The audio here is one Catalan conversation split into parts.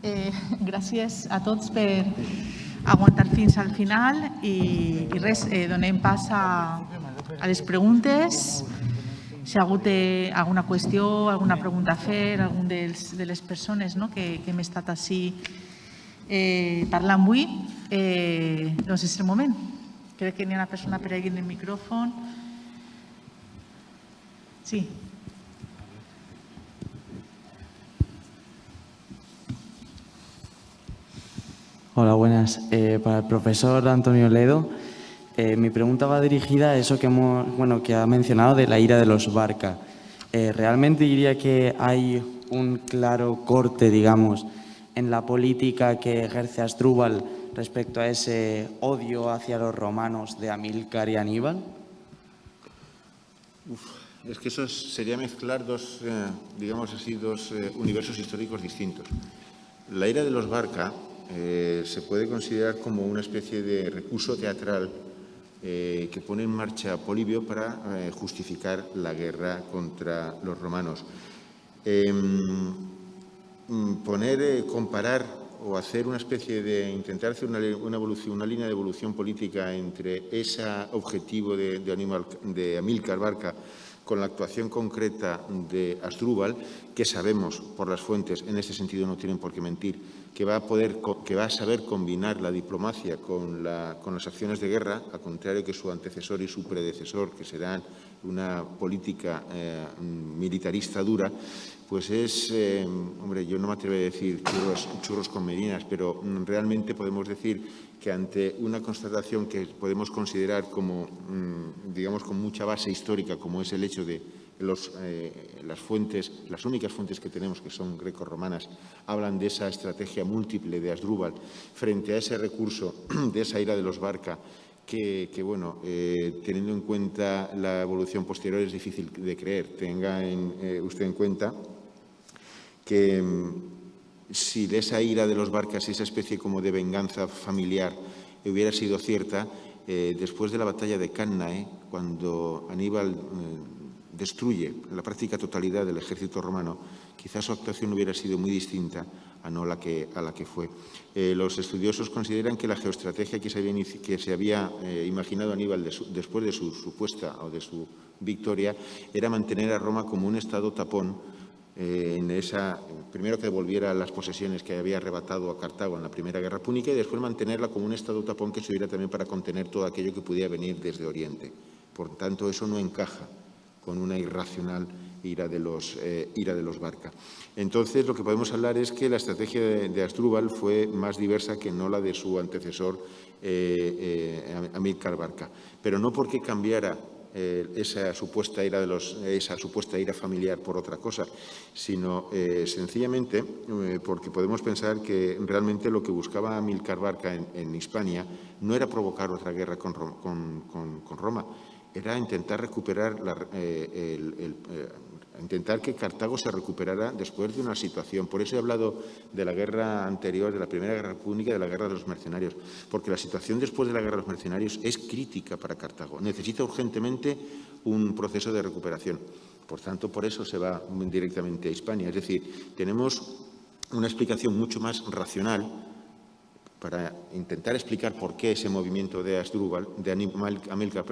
Gràcies a tots per aguantar fins al final i res, donem pas a les preguntes. Si ha hagut alguna qüestió, alguna pregunta a fer, algun de les persones que hem estat així parlant avui, doncs és el moment. Crec que hi ha una persona per aquí en el micròfon. Sí. Hola, buenas. Para el profesor Antonio Ledo, mi pregunta va dirigida a eso que ha mencionado de la ira de los Barca. ¿Realmente diría que hay un claro corte, digamos, en la política que ejerce Asdrúbal respecto a ese odio hacia los romanos de Amílcar y Aníbal? Es que eso sería mezclar dos universos históricos distintos. La ira de los Barca se puede considerar como una especie de recurso teatral que pone en marcha Polibio para justificar la guerra contra los romanos. Comparar o hacer una especie de intentar hacer una línea de evolución política entre ese objetivo de Amílcar Barca con la actuación concreta de Asdrúbal, que sabemos por las fuentes, en ese sentido no tienen por qué mentir, que va a saber combinar la diplomacia con las acciones de guerra, al contrario que su antecesor y su predecesor, que serán una política militarista dura, pues es, hombre, yo no me atrevo a decir churros con merinas, pero realmente podemos decir que ante una constatación que podemos considerar como, digamos, con mucha base histórica, como es el hecho de las únicas fuentes que tenemos, que son grecorromanas, hablan de esa estrategia múltiple de Asdrúbal frente a ese recurso de esa ira de los Barca, que teniendo en cuenta la evolución posterior es difícil de creer. Tenga usted en cuenta que si de esa ira de los Barcas, esa especie como de venganza familiar hubiera sido cierta, después de la batalla de Cannae, cuando Aníbal destruye la práctica totalidad del ejército romano, quizás su actuación hubiera sido muy distinta a la que fue. Los estudiosos consideran que la geoestrategia que se había imaginado Aníbal después de su supuesta o de su victoria era mantener a Roma como un estado tapón, primero que devolviera las posesiones que había arrebatado a Cartago en la Primera Guerra Púnica y después mantenerla como un estado tapón que sirviera también para contener todo aquello que pudiera venir desde Oriente. Por tanto, eso no encaja con una irracional ira de los Barca. Entonces, lo que podemos hablar es que la estrategia de Asdrúbal fue más diversa que no la de su antecesor Amílcar Barca, pero no porque cambiara esa supuesta ira familiar por otra cosa, sino sencillamente porque podemos pensar que realmente lo que buscaba Amílcar Barca en Hispania no era provocar otra guerra con Roma, era intentar recuperar intentar que Cartago se recuperara después de una situación. Por eso he hablado de la guerra anterior, de la Primera Guerra Púnica, de la Guerra de los Mercenarios, porque la situación después de la Guerra de los Mercenarios es crítica para Cartago. Necesita urgentemente un proceso de recuperación. Por tanto, por eso se va directamente a Hispania. Es decir, tenemos una explicación mucho más racional para intentar explicar por qué ese movimiento de Amílcar,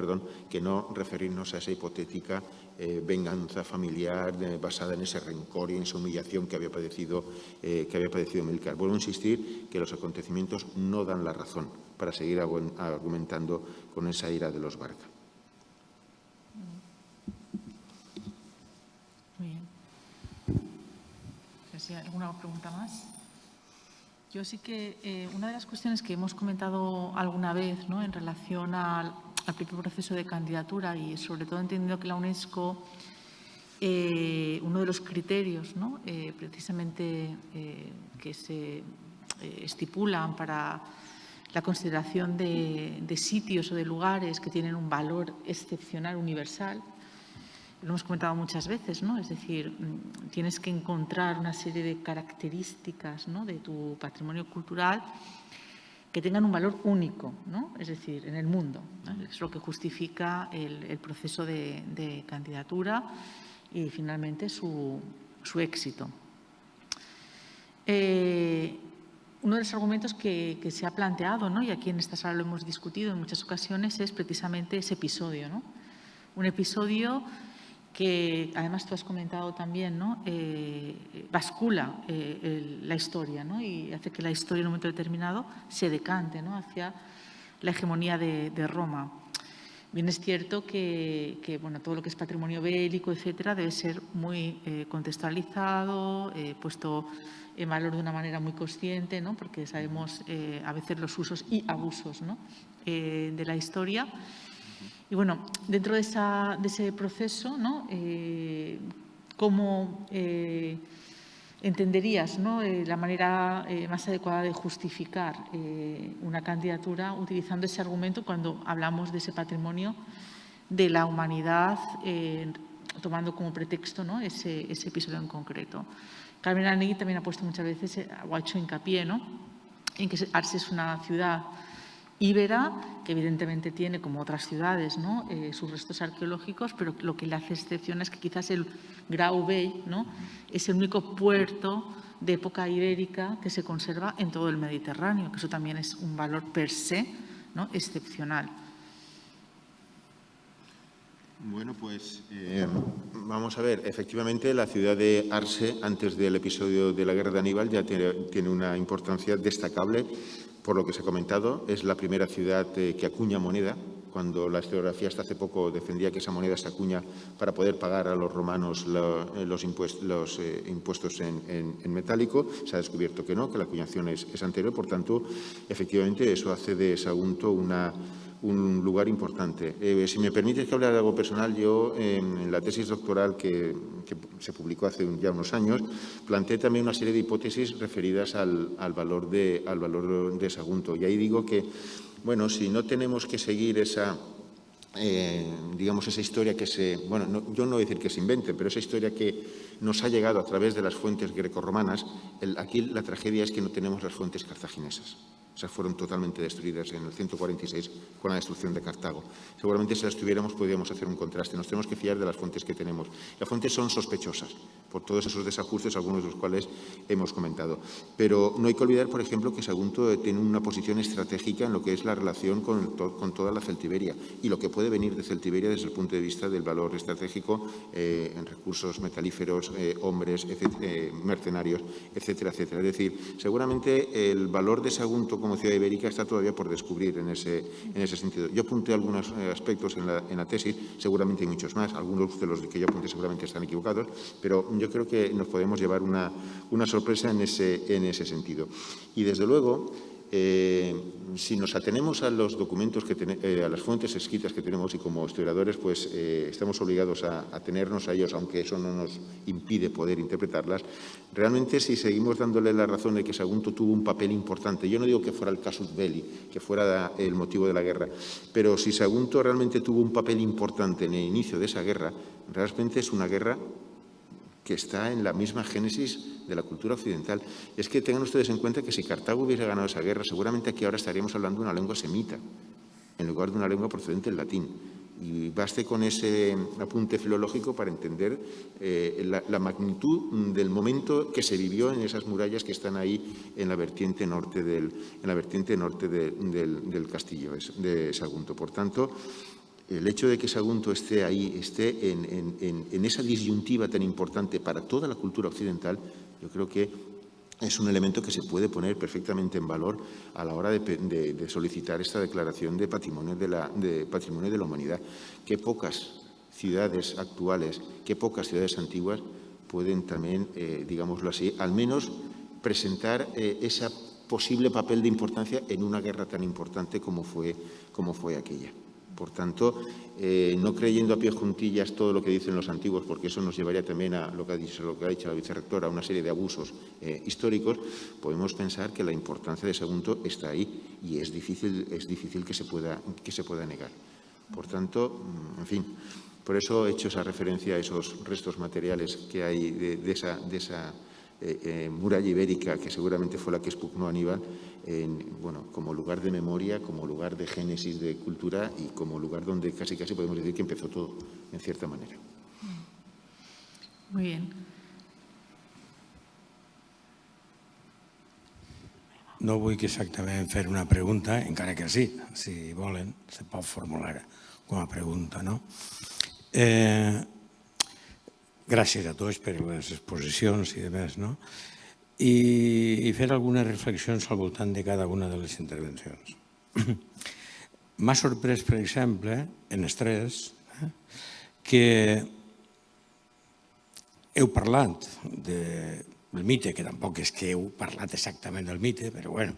que no referirnos a esa hipotética venganza familiar basada en ese rencor y en esa humillación que había padecido Amílcar. Vuelvo a insistir que los acontecimientos no dan la razón para seguir argumentando con esa ira de los Barca. Muy bien. ¿Hay alguna pregunta más? Yo sí que una de las cuestiones que hemos comentado alguna vez en relación al propio proceso de candidatura y sobre todo entendiendo que la UNESCO, uno de los criterios precisamente que se estipulan para la consideración de sitios o de lugares que tienen un valor excepcional universal, lo hemos comentado muchas veces, ¿no? Es decir, tienes que encontrar una serie de características de tu patrimonio cultural que tengan un valor único, ¿no? Es decir, en el mundo, ¿no? Es lo que justifica el proceso de candidatura y finalmente su éxito. uno de los argumentos que se ha planteado, ¿no? Y aquí en esta sala lo hemos discutido en muchas ocasiones, es precisamente ese episodio, ¿no? Un episodio que, además, tú has comentado también, ¿no? Bascula la historia, ¿no? Y hace que la historia en un momento determinado se decante, ¿no? Hacia la hegemonía de Roma. Bien es cierto que bueno, todo lo que es patrimonio bélico, etcétera, debe ser muy contextualizado, puesto en valor de una manera muy consciente, ¿no? Porque sabemos a veces los usos y abusos, ¿no? De la historia. Y bueno, dentro de ese proceso, ¿no? ¿Cómo entenderías, ¿no? La manera más adecuada de justificar una candidatura utilizando ese argumento cuando hablamos de ese patrimonio de la humanidad, tomando como pretexto, ¿no? ese episodio en concreto? Carmen Aranegui también ha puesto muchas veces, o ha hecho hincapié, ¿no? En que Arce es una ciudad íbera, que evidentemente tiene, como otras ciudades, ¿no? Sus restos arqueológicos, pero lo que le hace excepción es que quizás el Grau Vell, ¿no? Es el único puerto de época ibérica que se conserva en todo el Mediterráneo, que eso también es un valor per se, ¿no? Excepcional. Bueno, pues vamos a ver. Efectivamente, la ciudad de Arce, antes del episodio de la guerra de Aníbal, ya tiene una importancia destacable. Por lo que se ha comentado, es la primera ciudad que acuña moneda, cuando la historiografía hasta hace poco defendía que esa moneda se acuña para poder pagar a los romanos los impuestos en metálico. Se ha descubierto que no, que la acuñación es anterior. Por tanto, efectivamente, eso hace de Sagunto un lugar importante. Si me permites que hable de algo personal, yo en la tesis doctoral que se publicó hace ya unos años, planteé también una serie de hipótesis referidas al valor de Sagunto. Y ahí digo que, bueno, si no tenemos que seguir esa historia que yo no voy a decir que se invente, pero esa historia que nos ha llegado a través de las fuentes grecorromanas, aquí la tragedia es que no tenemos las fuentes cartaginesas. Esas fueron totalmente destruidas en el 146 con la destrucción de Cartago. Seguramente si las tuviéramos podríamos hacer un contraste. Nos tenemos que fiar de las fuentes que tenemos. Las fuentes son sospechosas por todos esos desajustes, algunos de los cuales hemos comentado. Pero no hay que olvidar, por ejemplo, que Sagunto tiene una posición estratégica en lo que es la relación con toda la Celtiberia y lo que puede venir de Celtiberia desde el punto de vista del valor estratégico en recursos metalíferos, hombres, mercenarios, etcétera, etcétera. Es decir, seguramente el valor de Sagunto como ciudad ibérica está todavía por descubrir en ese sentido. Yo apunté algunos aspectos en la tesis, seguramente hay muchos más, algunos de los que yo apunté seguramente están equivocados, pero yo creo que nos podemos llevar una sorpresa en ese sentido. Y desde luego, si nos atenemos a los documentos, a las fuentes escritas que tenemos y como historiadores, pues estamos obligados a atenernos a ellos, aunque eso no nos impide poder interpretarlas. Realmente, si seguimos dándole la razón de que Sagunto tuvo un papel importante, yo no digo que fuera el casus belli, que fuera el motivo de la guerra, pero si Sagunto realmente tuvo un papel importante en el inicio de esa guerra, realmente es una guerra que está en la misma génesis de la cultura occidental. Es que tengan ustedes en cuenta que si Cartago hubiera ganado esa guerra, seguramente aquí ahora estaríamos hablando de una lengua semita, en lugar de una lengua procedente del latín. Y baste con ese apunte filológico para entender la magnitud del momento que se vivió en esas murallas que están ahí en la vertiente norte del castillo de Sagunto. Por tanto, el hecho de que Sagunto esté ahí, esté en esa disyuntiva tan importante para toda la cultura occidental, yo creo que es un elemento que se puede poner perfectamente en valor a la hora de solicitar esta declaración de patrimonio de la humanidad. Qué pocas ciudades actuales, qué pocas ciudades antiguas pueden también, digámoslo así, al menos presentar ese posible papel de importancia en una guerra tan importante como fue aquella. Por tanto, no creyendo a pie juntillas todo lo que dicen los antiguos, porque eso nos llevaría también a lo que ha dicho la vicerrectora, a una serie de abusos históricos, podemos pensar que la importancia de Sagunto está ahí y es difícil que se pueda negar. Por tanto, en fin, por eso he hecho esa referencia a esos restos materiales que hay de esa muralla ibérica, que seguramente fue la que expugnó a Aníbal, como lugar de memoria, como lugar de génesis de cultura y como lugar donde casi podemos decir que empezó todo, en cierta manera. Muy bien. No vull exactament fer una pregunta, encara que sí, si volen, se pot formular com a pregunta, no? Gràcies a tots per les exposicions i demés, no? I fer algunes reflexions al voltant de cada una de les intervencions. M'ha sorprès, per exemple, en estrès, que heu parlat del mite, que tampoc és que heu parlat exactament del mite, però bueno,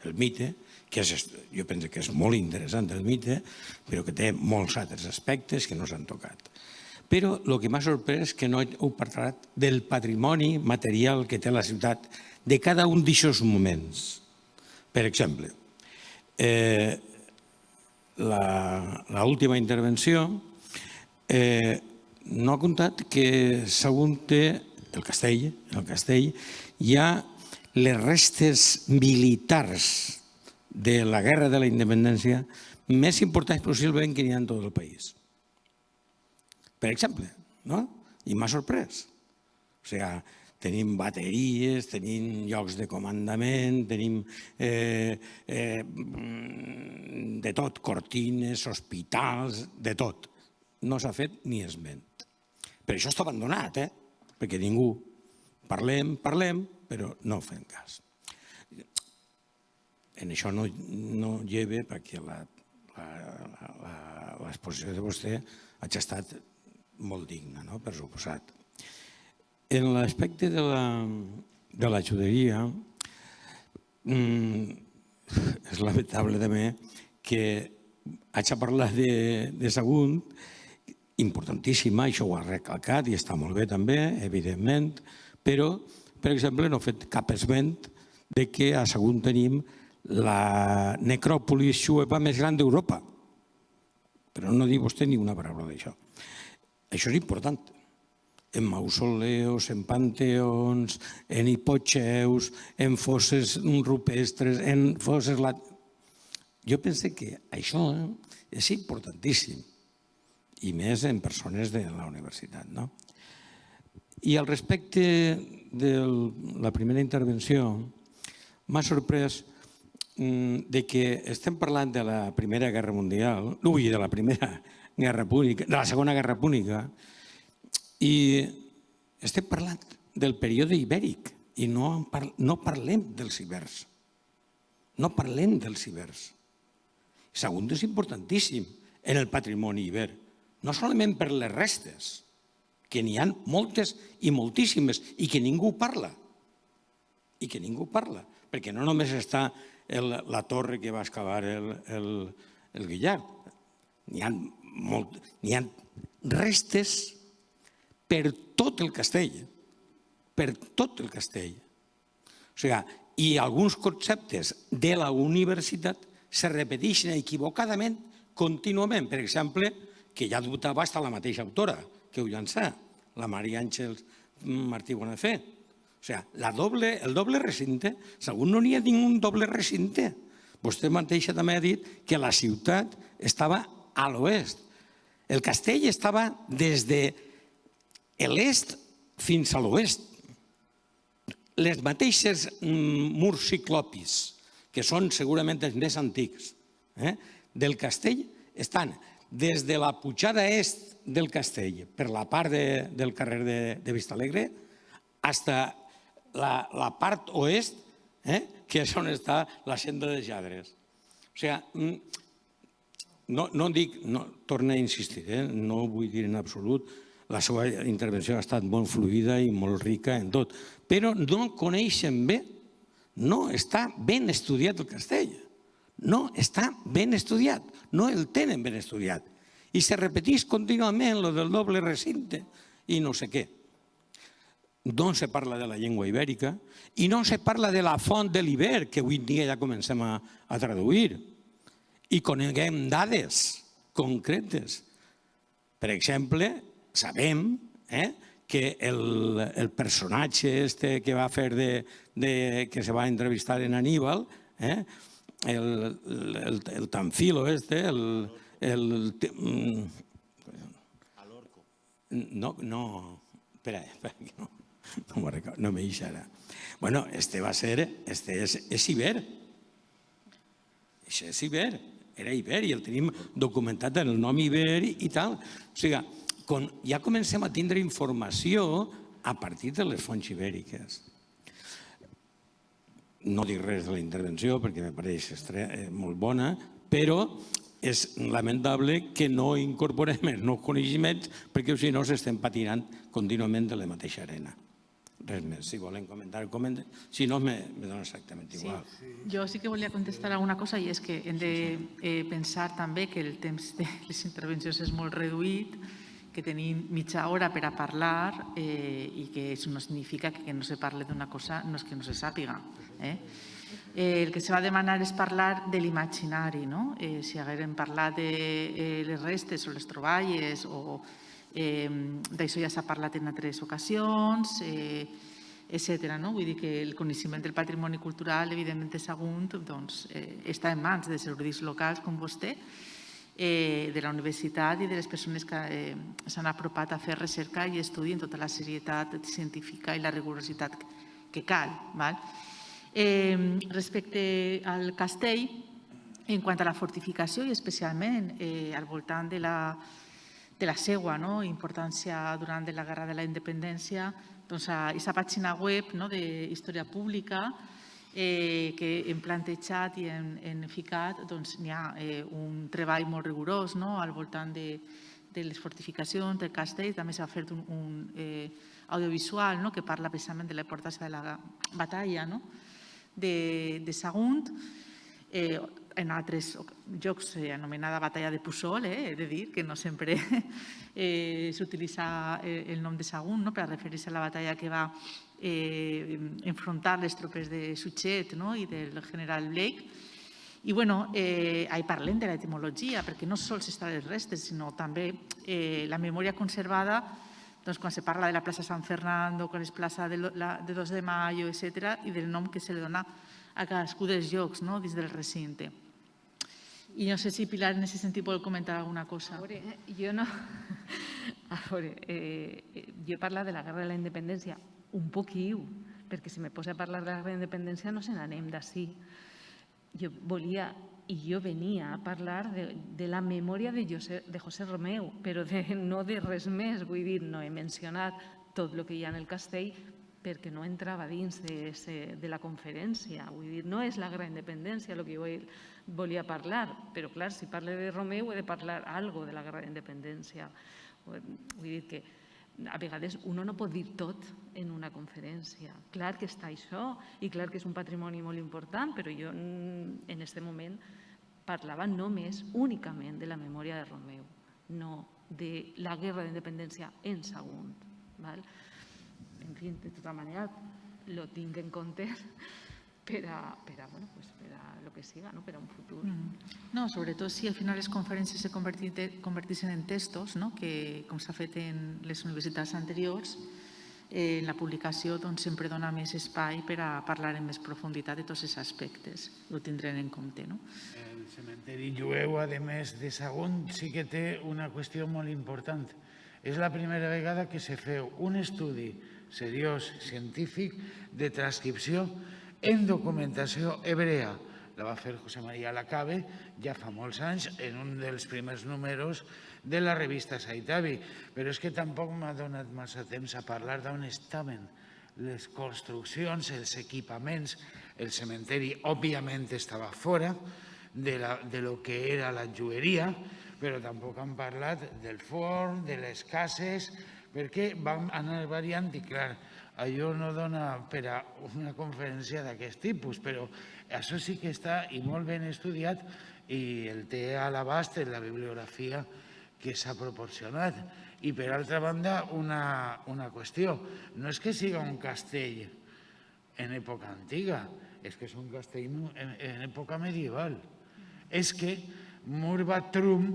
el mite, que jo penso que és molt interessant el mite, però que té molts altres aspectes que no s'han tocat. Però el que m'ha sorprès és que no heu parlat del patrimoni material que té la ciutat de cada un d'aquests moments. Per exemple, l'última intervenció no ha comptat que Sagunt té el castell, hi ha les restes militars de la guerra de la independència més importants possiblement que n'hi ha en tot el país. Per exemple, no? I m'ha sorprès. O sigui, tenim bateries, tenim llocs de comandament, tenim de tot, cortines, hospitals, de tot. No s'ha fet ni esment. Però això està abandonat, perquè ningú parlem, però no fem cas. En això no lleva perquè l'exposició de vostè ha estat molt digna, per suposat. En l'aspecte de l'ajuderia, és lamentable també que haig de parlar de Sagunt, importantíssima, això ho ha recalcat i està molt bé també, evidentment, però, per exemple, no he fet cap esment de que a Sagunt tenim la necròpolis jueva més gran d'Europa. Però no diu vostè ni una paraula d'això. Això és important. En mausoleus, en panteons, en hipotxeus, en fosses rupestres, en fosses... Jo penso que això és importantíssim, i més en persones de la universitat. I al respecte de la primera intervenció, m'ha sorprès que estem parlant de la Primera Guerra Mundial, de la Primera Guerra Púnica, de la Segona Guerra Púnica, i estem parlant del període ibèric i no parlem dels ibers. No parlem dels ibers. Sagunt és importantíssim en el patrimoni ibèric, no solament per les restes, que n'hi ha moltes i moltíssimes i que ningú parla. I que ningú parla, perquè no només està la torre que va excavar el Guillart. N'hi ha restes per tot el castell, per tot el castell. O sigui, i alguns conceptes de la universitat se repeteixen equivocadament contínuament. Per exemple, que ja dubtava fins la mateixa autora que ho llançà, la Maria Àngels Martí Bonafé. O sigui, el doble recinte, segur no n'hi ha ningú doble recinte. Vostè mateixa també ha dit que la ciutat estava a l'oest. El castell estava des de l'est fins a l'oest. Les mateixes murs ciclopis, que són segurament els més antics, del castell, estan des de la pujada est del castell, per la part del carrer de Vistalegre, fins a la part oest, que és on està la senda de Lladres. O sigui, no dic, torno a insistir, no vull dir en absolut, la seva intervenció ha estat molt fluida i molt rica en tot, però no coneixen bé, no està ben estudiat el castell. No està ben estudiat, no el tenen ben estudiat. I se repeteix contínuament el del doble recinte i no sé què. No se parla de la llengua ibèrica i no se parla de la font de l'Iber, que avui dia ja comencem a traduir. I coneguem dades concretes. Per exemple, sabem que el personatge que va fer que se va entrevistar en Aníbal, el Tanfilo, No, espera, No me deixarà. Bueno, este és Iber. Això és Iber. Era Iber i el tenim documentat en el nom Iber i tal. O sigui, ja comencem a tindre informació a partir de les fonts ibèriques. No dic res de la intervenció perquè me pareix molt bona, però és lamentable que no incorporem els nous coneixements perquè si no s'estem patinant contínuament de la mateixa arena. Res més. Si volen comentar, comenten. Si no, me dona exactament igual. Jo sí que volia contestar alguna cosa i és que hem de pensar també que el temps de les intervencions és molt reduït, que tenim mitja hora per a parlar i que això no significa que no se parli d'una cosa, no és que no se sàpiga. El que se va demanar és parlar de l'imaginari, si haguérem parlat de les restes o les troballes o d'això ja s'ha parlat en altres ocasions, etc. Vull dir que el coneixement del patrimoni cultural, evidentment, de Sagunt està en mans dels erudits locals com vostè, de la universitat i de les persones que s'han apropat a fer recerca i estudi en tota la serietat científica i la rigorositat que cal. Respecte al castell, en quant a la fortificació i especialment al voltant de la seva importància durant la Guerra de la Independència, doncs a aquesta pàgina web d'Història Pública que hem plantejat i hem ficat, n'hi ha un treball molt rigorós al voltant de les fortificacions del castell. També s'ha fet un audiovisual que parla precisament de la importància de la batalla de Sagunt. En altres llocs anomenada Batalla de Puçol, he de dir que no sempre s'utilitza el nom de Sagunt per a referir-se a la batalla que va enfrontar les tropes de Suchet i del general Blake. I ahí parlem de l'etimologia, perquè no sols estan les restes, sinó també la memòria conservada quan se parla de la plaça Sant Fernando, quan es plaça de 2 de Mayo, etc., i del nom que se li dona a cadascú dels llocs dins del recinte. I no sé si Pilar en aquest sentit vol comentar alguna cosa. Jo no. Jo he parlat de la Guerra de la Independència un poquiu, perquè si me posa a parlar de la Guerra de la Independència no se n'anem d'ací. Jo volia i jo venia a parlar de la memòria de José Romeu, però no de res més. Vull dir, no he mencionat tot el que hi ha en el castell perquè no entrava dins de la conferència. Vull dir, no és la Guerra d'Independència el que jo volia parlar, però clar, si parlo de Romeu he de parlar alguna cosa de la Guerra d'Independència. Vull dir que a vegades uno no pot dir tot en una conferència. Clar que està això i clar que és un patrimoni molt important, però jo en aquest moment parlava només, únicament, de la memòria de Romeu, no de la Guerra d'Independència en Sagunt. En fi, de tota manera, lo tinc en compte per a lo que siga, per a un futur. No, sobretot si al final les conferències se convertissin en textos, que com s'ha fet en les universitats anteriors, en la publicació sempre dona més espai per a parlar en més profunditat de tots aquests aspectes. Ho tindrem en compte. El cementeri jueu, a més de Sagunt, sí que té una qüestió molt important. És la primera vegada que se feu un estudi seriós, científic, de transcripció en documentació hebrea. La va fer José María Lacabe ja fa molts anys en un dels primers números de la revista Saitavi. Però és que tampoc m'ha donat massa temps a parlar d'on estaven les construccions, els equipaments. El cementeri, òbviament, estava fora de lo que era la joieria, però tampoc han parlat del forn, de les cases, perquè vam anar variant i, clar, allò no dona per a una conferència d'aquest tipus, però això sí que està i molt ben estudiat i el té a l'abast en la bibliografia que s'ha proporcionat. I, per altra banda, una qüestió. No és que siga un castell en època antiga, és que és un castell en època medieval. És que Murbat Trum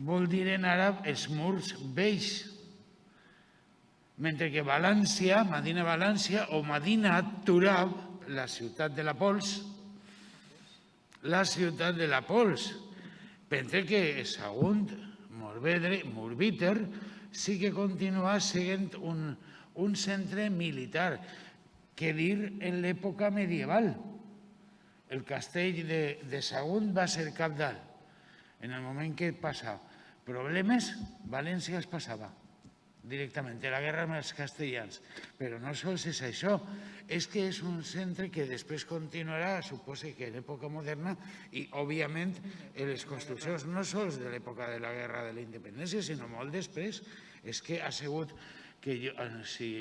vol dir en àrab els murs vells, mentre que València, Medina València o Medina Turab, la ciutat de la pols, mentre que Sagunt, Morvedre, Morviter, sí que continua sent un centre militar, què dir en l'època medieval. El castell de Sagunt va ser cabdal. En el moment que passava problemes, València els passava directament, la guerra amb els castellans. Però no sols és això, és que és un centre que després continuarà, suposo que en època moderna, i òbviament les construccions no sols de l'època de la guerra de la independència, sinó molt després. És que ha sigut, que si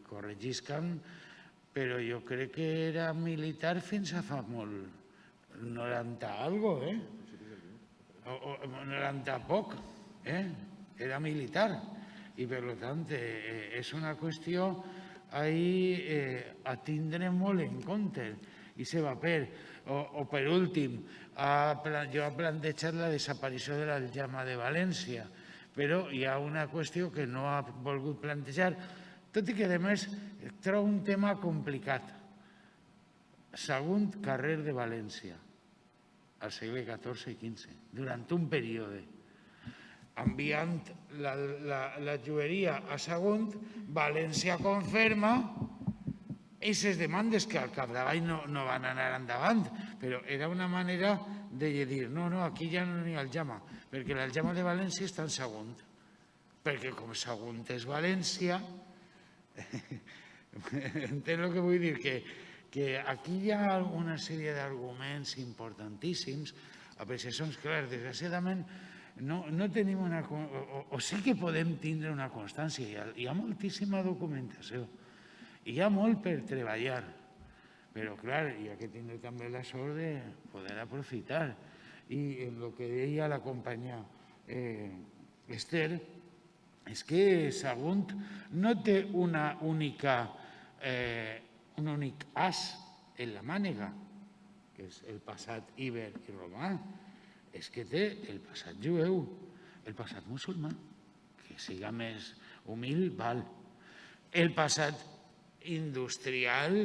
corregisquen, però jo crec que era militar fins a fa molt, 90 algo, 90 poc, era militar. I, per tant, és una qüestió a tindre molt en compte. I se va per. O, per últim, jo he plantejat la desaparició de l'Aljama de València, però hi ha una qüestió que no ha volgut plantejar, tot i que, a més, trobo un tema complicat. Sagunt, carrer de València, al segle XIV i XV, durant un període. Enviant la joieria a Sagunt, València conferma aquestes demandes que al capdavall no van anar endavant, però era una manera de dir, no, aquí ja no n'hi ha aljama, perquè l'aljama de València està en Sagunt, perquè com Sagunt és València, entens el que vull dir? Que aquí hi ha una sèrie d'arguments importantíssims, apreciacions clares, desgraciadament, no tenim una... O sí que podem tindre una constància, hi ha moltíssima documentació, hi ha molt per treballar, però clar, hi ha que tindre també la sort de poder aprofitar. I el que deia la companya Esther és que Sagunt no té un únic as en la mànega, que és el passat iber i romà, és que té el passat jueu, el passat musulmà, que siga més humil, val. El passat industrial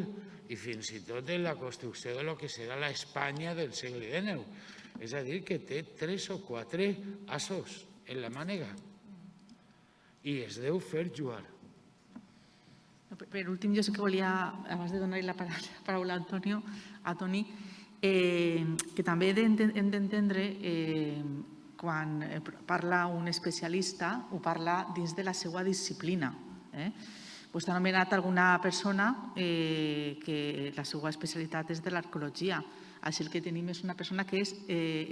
i fins i tot en la construcció de lo que serà l'Espanya del segle XIX. És a dir, que té 3 o 4 asos en la mànega i es deu fer jugar. Per últim, jo sí que volia, abans de donar-li la paraula a Toni, que també hem d'entendre quan parla un especialista, ho parla dins de la seva disciplina. Vostè ha anomenat alguna persona que la seva especialitat és de l'arqueologia. Així el que tenim és una persona que és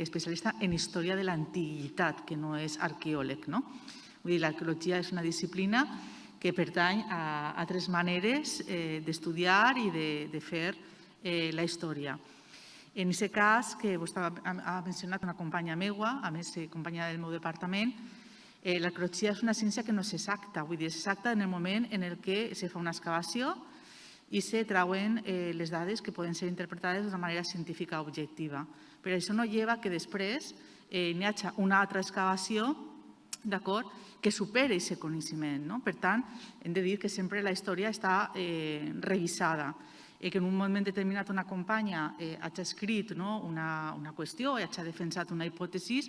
especialista en història de l'antiguitat, que no és arqueòleg. Vull dir, l'arqueologia és una disciplina que pertany a altres maneres d'estudiar i de fer la història. En aquest cas, que vostè ha mencionat una companya meua, a més, companya del meu departament, l'arqueologia és una ciència que no és exacta, vull dir, és exacta en el moment en què se fa una excavació i se trauen les dades que poden ser interpretades d'una manera científica objectiva. Però això no lleva que després n'hi hagi una altra excavació, d'acord, que superi aquest coneixement. Per tant, hem de dir que sempre la història està revisada. Que en un moment determinat una companya hagi escrit una qüestió i hagi defensat una hipòtesi,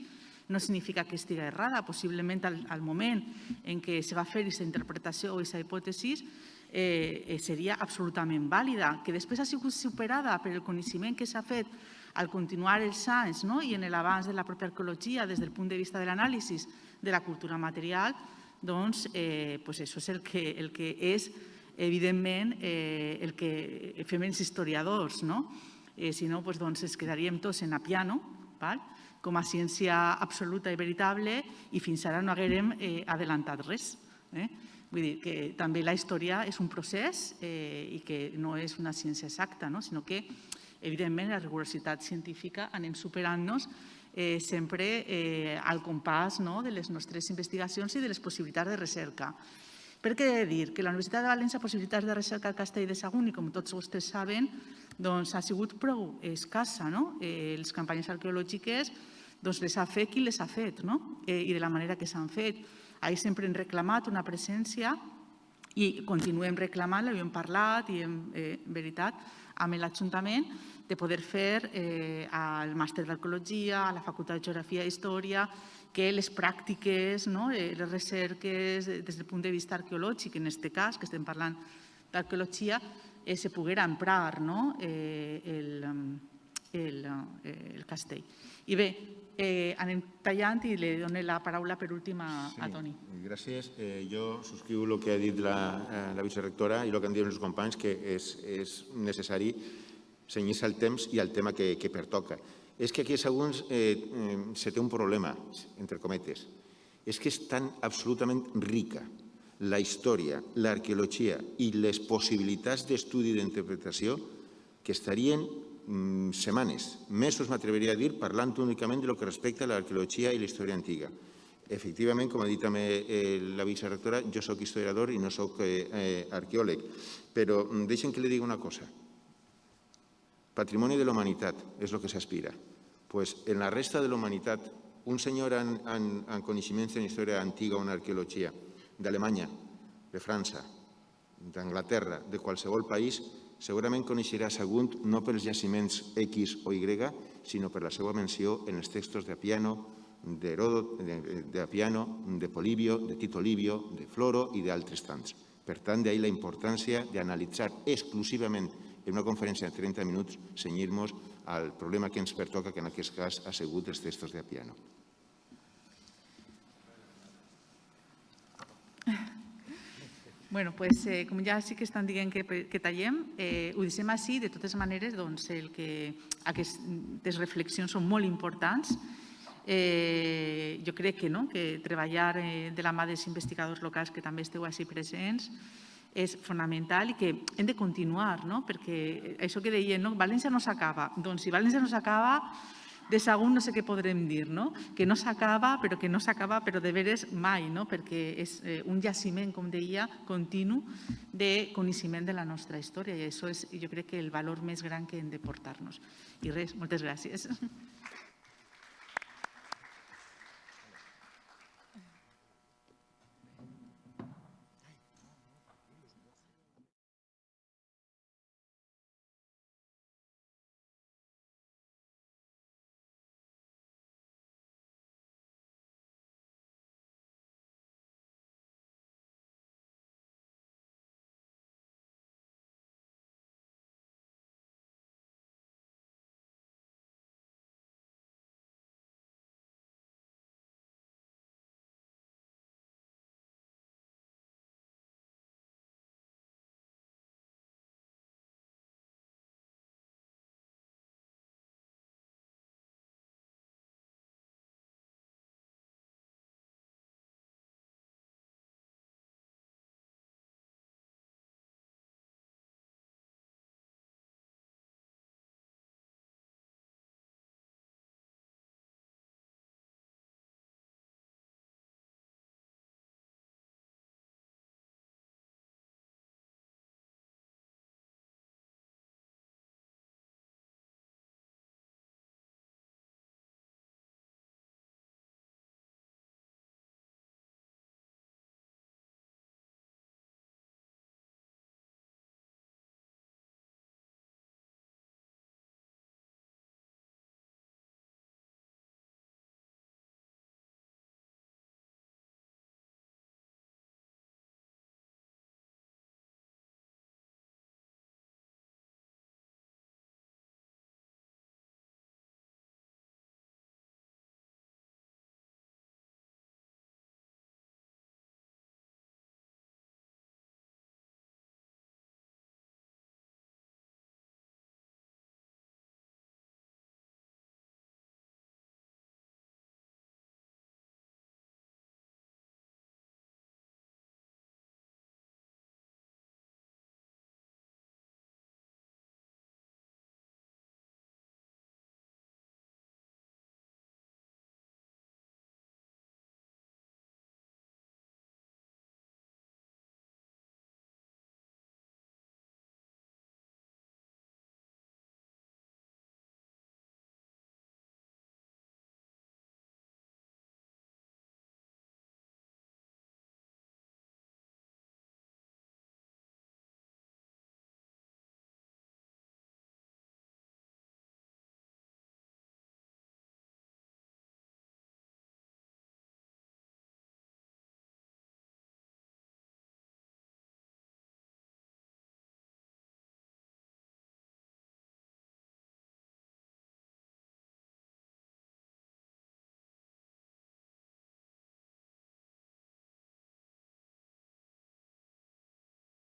no significa que estigui errada. Possiblement al moment en què se va fer aquesta interpretació o aquesta hipòtesi seria absolutament vàlida. Que després ha sigut superada per el coneixement que s'ha fet al continuar els anys i en l'avanç de la pròpia arqueologia des del punt de vista de l'anàlisi de la cultura material, doncs això és el que és evidentment el que fem els historiadors. Si no, ens quedaríem tots en a piano, com a ciència absoluta i veritable, i fins ara no haguérem adelantat res. Vull dir que també la història és un procés i que no és una ciència exacta, sinó que, evidentment, la rigorositat científica anem superant-nos sempre al compàs de les nostres investigacions i de les possibilitats de recerca. Per què he de dir? Que la Universitat de València possibilitats de recerca al Castell de Sagunt, i com tots vostès saben, ha sigut prou escassa. Les campanyes arqueològiques les ha fet qui les ha fet i de la manera que s'han fet. Ahir sempre hem reclamat una presència i continuem reclamant-la, ho hem parlat i, en veritat, amb l'Ajuntament, de poder fer el màster d'arqueologia, a la Facultat de Geografia i Història que les pràctiques, no? Les recerques des del punt de vista arqueològic, en aquest cas, que estem parlant d'arqueologia, se poguera emprar, no? el castell. I bé, anem tallant i li dono la paraula per últim a Toni. Gràcies. Jo subscriu el que ha dit la vicerectora i el que han dit els companys, que és necessari cenyir-se al temps i al tema que pertoca. És que aquí segons se té un problema, entre cometes. És que és tan absolutament rica la història, l'arqueologia i les possibilitats d'estudi i d'interpretació que estarien setmanes, mesos, m'atreviria a dir, parlant únicament del que respecta a l'arqueologia i la història antiga. Efectivament, com ha dit també la vicerectora, jo soc historiador i no soc arqueòleg, però deixen que li digui una cosa. Patrimoni de la humanitat és el que s'aspira. En la resta de la humanitat, un senyor amb coneixements en història antiga o en arqueologia d'Alemanya, de França, d'Anglaterra, de qualsevol país, segurament coneixerà Sagunt no pels jaciments X o Y, sinó per la seva menció en els textos d'Apiano, d'Heròdot, d'Apiano, de Polibio, de Tito Livio, de Floro i d'altres tants. Per tant, d'ahir la importància d'analitzar exclusivament en una conferència de 30 minuts, cenyir-nos al problema que ens pertoca, que en aquest cas ha sigut els textos d'Apiano. Bueno, com ja sí que estan dient que tallem, ho deixem així. De totes maneres, aquestes reflexions són molt importants. Jo crec que treballar de la mà dels investigadors locals, que també esteu així presents, és fonamental i que hem de continuar, perquè això que deien, València no s'acaba. Doncs si València no s'acaba, de Sagunt no sé què podrem dir, que no s'acaba, però de veres mai, perquè és un jaciment, com deia, continu de coneixement de la nostra història i això és, jo crec, el valor més gran que hem de portar-nos. I res, moltes gràcies.